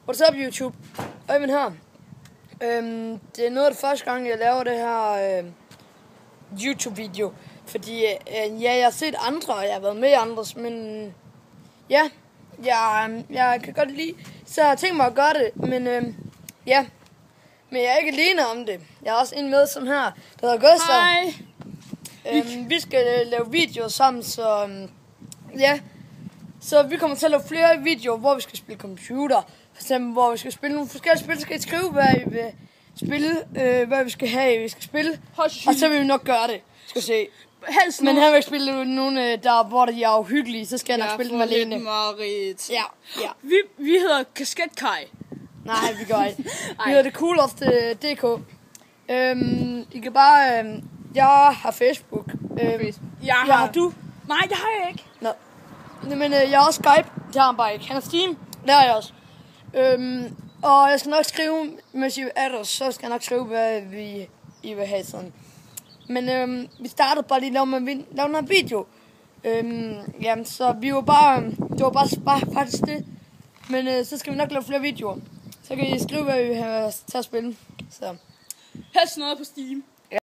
What's up YouTube? Øjvind her. Det er noget af det første gang, jeg laver det her YouTube-video. Fordi jeg har set andre, og jeg har været med i andres, men ja, jeg kan godt lide. Så jeg har tænkt mig at gøre det, men men jeg er ikke alene om det. Jeg har også en med som her, der hedder Gustav. Hej. Vi skal lave videoer sammen, så ja. Så vi kommer til at lave flere videoer, hvor vi skal spille computer. For eksempel, hvor vi skal spille nogle forskellige spil. Så skal I skrive, hvad I vil spille, hvad vi skal have, vi skal spille. Og så vil vi nok gøre det, skal se. Helst Men han vil ikke spille nogle, hvor de er uhyggelige, så skal jeg nok spille dem alene. Marit. Ja. Vi hedder Kasketkaj. Nej, vi gør ikke. Vi hedder det cooloft.dk. I kan bare... jeg har Facebook. Har du? Nej, det har jeg ikke. Nå. Men jeg har også Skype. Det har han bare ikke. Han har Steam. Det har jeg også. Og jeg skal nok skrive, mens I er der, så skal jeg nok skrive, hvad I vil have sådan. Men vi startede bare lige at lave en video. Jamen, så vi var bare... det var bare faktisk det. Men så skal vi nok lave flere videoer. Så kan I skrive, hvad I vil have til at spille. Så. Helst noget på Steam.